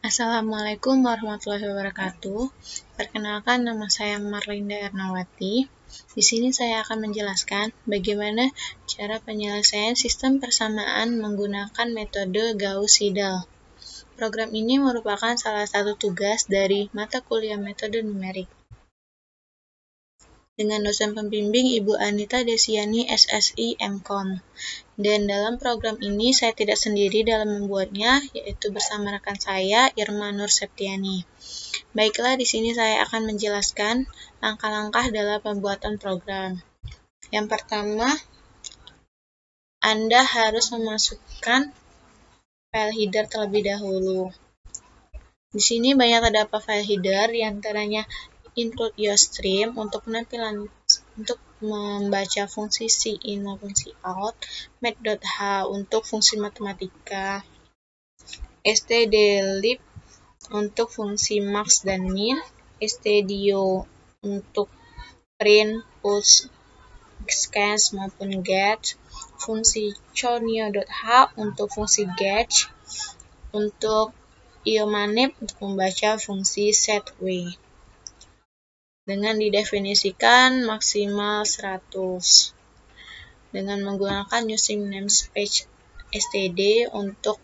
Assalamualaikum warahmatullahi wabarakatuh. Perkenalkan, nama saya Marlinda Ernawati. Di sini saya akan menjelaskan bagaimana cara penyelesaian sistem persamaan menggunakan metode Gauss-Seidel. Program ini merupakan salah satu tugas dari mata kuliah metode numerik. Dengan dosen pembimbing Ibu Anita Desiani, SSI, MKom. Dan dalam program ini saya tidak sendiri dalam membuatnya, yaitu bersama rekan saya, Irma Nur Septiani. Baiklah, di sini saya akan menjelaskan langkah-langkah dalam pembuatan program. Yang pertama, Anda harus memasukkan file header terlebih dahulu. Di sini banyak terdapat file header, diantaranya include your stream untuk penampilan untuk membaca fungsi cin maupun cout, math.h untuk fungsi matematika, stdlib untuk fungsi max dan min, stdio untuk print, push, scan maupun get, fungsi chonio.h untuk fungsi gauge, untuk iomanip untuk membaca fungsi setway. Dengan didefinisikan maksimal 100. Dengan menggunakan using namespace std untuk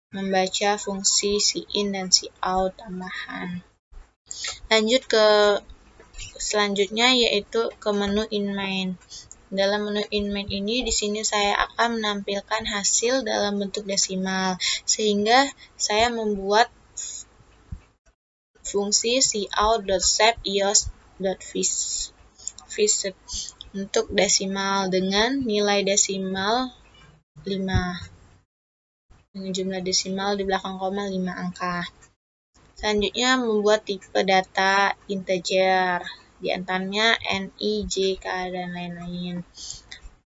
membaca fungsi cin dan cout tambahan. Lanjut ke selanjutnya, yaitu ke menu inmain. Dalam menu inmain ini, di sini saya akan menampilkan hasil dalam bentuk desimal, sehingga saya membuat fungsi cout.save.ios.visit untuk desimal dengan nilai desimal 5. Dengan jumlah desimal di belakang koma 5 angka. Selanjutnya membuat tipe data integer, diantaranya N, I, J, K, dan lain-lain.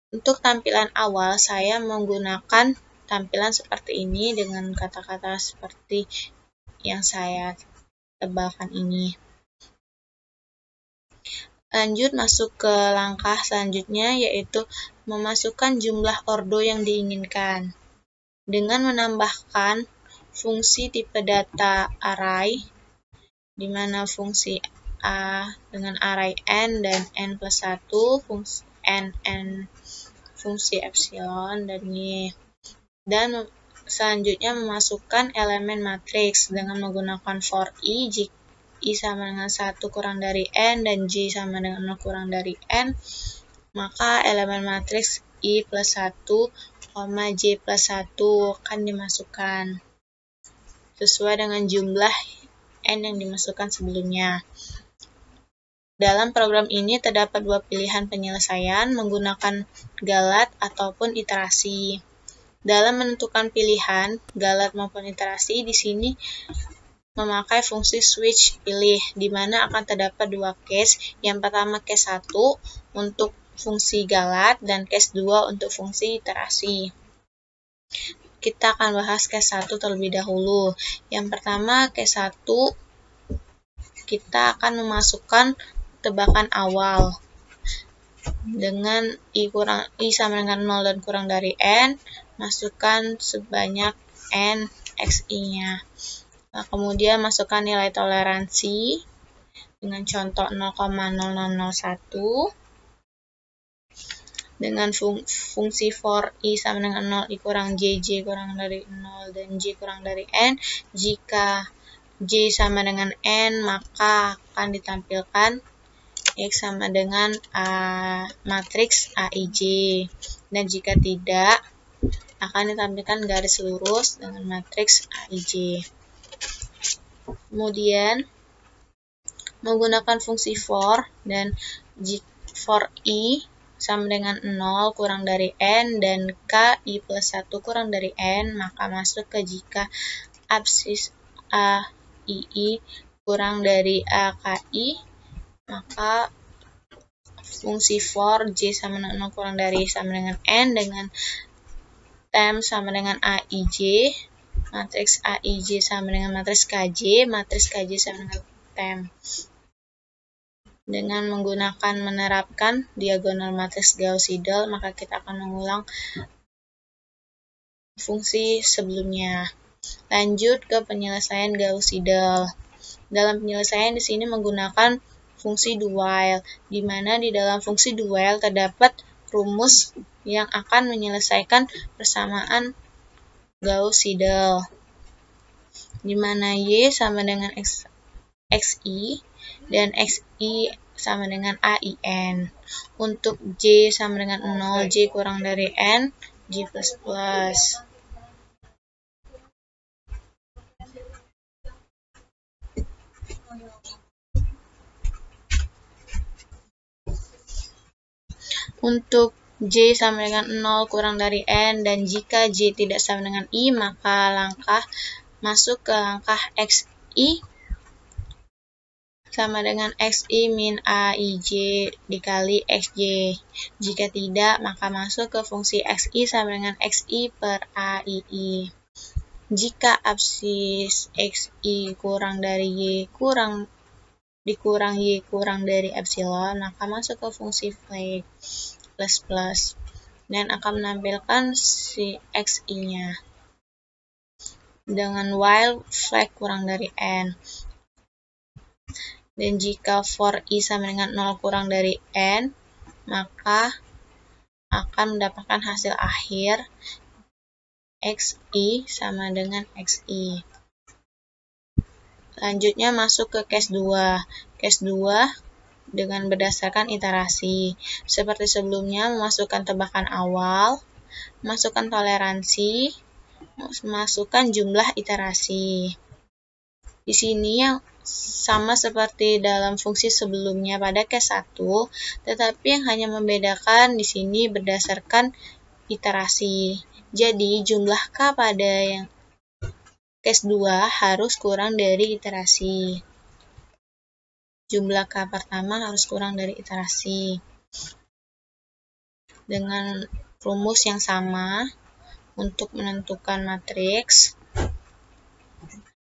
Untuk tampilan awal, saya menggunakan tampilan seperti ini dengan kata-kata seperti yang saya tebalkan ini. Lanjut masuk ke langkah selanjutnya, yaitu memasukkan jumlah ordo yang diinginkan. Dengan menambahkan fungsi tipe data array, di mana fungsi A dengan array N dan N plus 1, fungsi N fungsi epsilon dan Y. Dan selanjutnya memasukkan elemen matriks dengan menggunakan for I, jika I sama dengan 1 kurang dari N dan J sama dengan 0 kurang dari N, maka elemen matriks I plus 1, J plus 1 akan dimasukkan sesuai dengan jumlah N yang dimasukkan sebelumnya. Dalam program ini terdapat dua pilihan penyelesaian menggunakan galat ataupun iterasi. Dalam menentukan pilihan galat maupun iterasi, di sini memakai fungsi switch pilih, di mana akan terdapat dua case. Yang pertama case 1 untuk fungsi galat dan case 2 untuk fungsi iterasi. Kita akan bahas case 1 terlebih dahulu. Yang pertama case 1, kita akan memasukkan tebakan awal dengan I sama dengan 0 dan kurang dari N, masukkan sebanyak N XI-nya. Nah, kemudian masukkan nilai toleransi dengan contoh 0,0001 dengan fungsi for I sama dengan 0, I kurang J, J kurang dari 0, dan J kurang dari N. Jika J sama dengan N, maka akan ditampilkan X sama dengan matriks AIJ. Dan jika tidak, akan ditampilkan garis lurus dengan matriks AIJ. Kemudian menggunakan fungsi for dan for I sama dengan 0 kurang dari N dan K I plus 1 kurang dari N, maka masuk ke jika absis A II kurang dari AKI, maka fungsi for J sama dengan 0 kurang dari sama dengan N dengan temp sama dengan AIJ, matriks AIJ sama dengan matriks KJ, matriks KJ sama dengan temp. Dengan menggunakan menerapkan diagonal matriks Gauss-Seidel, maka kita akan mengulang fungsi sebelumnya. Lanjut ke penyelesaian Gauss-Seidel. Dalam penyelesaian di sini menggunakan fungsi do while, di mana di dalam fungsi do while terdapat rumus yang akan menyelesaikan persamaan Gauss-Seidel, di mana Y sama dengan XI dan XI sama dengan AIN. Untuk J sama dengan 0, J kurang dari N, J++. Untuk J sama dengan 0 kurang dari N, dan jika J tidak sama dengan I, maka masuk ke langkah XI sama dengan XI min AIJ dikali XJ. Jika tidak, maka masuk ke fungsi XI sama dengan XI per AII. Jika absis XI kurang dari Y dikurang Y kurang dari epsilon, maka masuk ke fungsi flag plus dan akan menampilkan si XI-nya dengan while flag kurang dari N. Dan jika for I sama dengan 0 kurang dari N, maka akan mendapatkan hasil akhir XI sama dengan XI. Lanjutnya masuk ke case 2. Case 2 dengan berdasarkan iterasi. Seperti sebelumnya, memasukkan tebakan awal, masukkan toleransi, masukkan jumlah iterasi. Di sini yang sama seperti dalam fungsi sebelumnya pada case 1, tetapi yang hanya membedakan di sini berdasarkan iterasi. Jadi, jumlah K pada yang case 2 harus kurang dari iterasi. Jumlah K pertama harus kurang dari iterasi. Dengan rumus yang sama untuk menentukan matriks,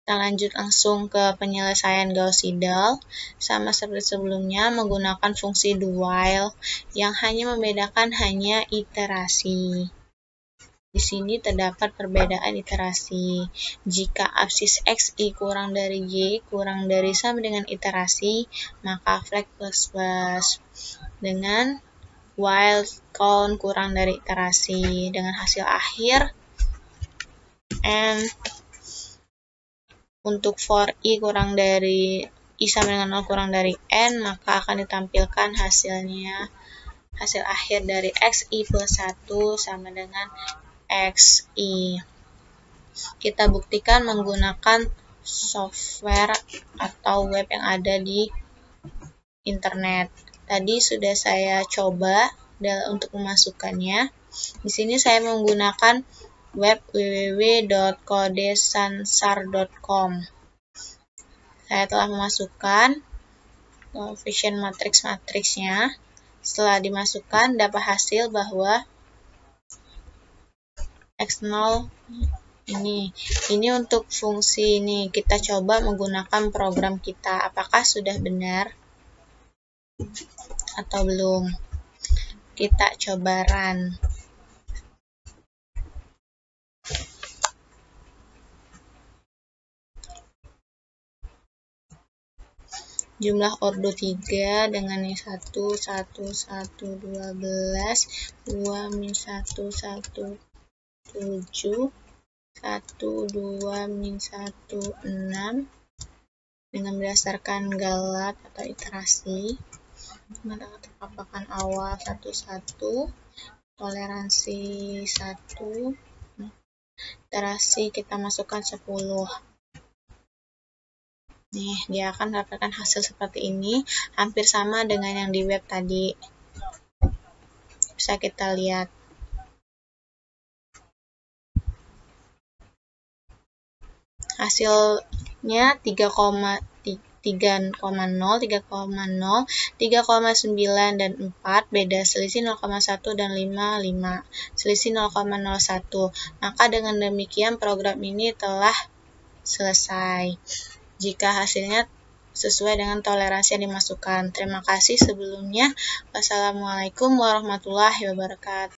kita lanjut langsung ke penyelesaian Gauss-Seidel. Sama seperti sebelumnya, menggunakan fungsi do while yang hanya membedakan hanya iterasi. Di sini terdapat perbedaan iterasi. Jika absis XI kurang dari Y kurang dari sama dengan iterasi, maka flag plus dengan while count kurang dari iterasi, dengan hasil akhir and untuk for I kurang dari I sama dengan 0 kurang dari N, maka akan ditampilkan hasil akhir dari XI plus 1 sama dengan XI. Kita buktikan menggunakan software atau web yang ada di internet. Tadi sudah saya coba untuk memasukkannya. Di sini saya menggunakan web www.codesansar.com. Saya telah memasukkan coefficient matriksnya. Setelah dimasukkan, dapat hasil bahwa X0 ini untuk fungsi ini. Kita coba menggunakan program kita. Apakah sudah benar atau belum? Kita coba run. Jumlah ordo 3 dengan yang 1, 1, 1, 12, 2, min 1, 1, 7, 1, 2, min 1, 6, dengan berdasarkan galat atau iterasi, tebakan awal 1, 1, toleransi 1, iterasi kita masukkan 10. Nih, dia akan mendapatkan hasil seperti ini, hampir sama dengan yang di web tadi. Bisa kita lihat. Hasilnya 3,0, 3,9, dan 4, beda selisih 0,1 dan 5, selisih 0,01. Maka dengan demikian program ini telah selesai. Jika hasilnya sesuai dengan toleransi yang dimasukkan. Terima kasih sebelumnya. Wassalamualaikum warahmatullahi wabarakatuh.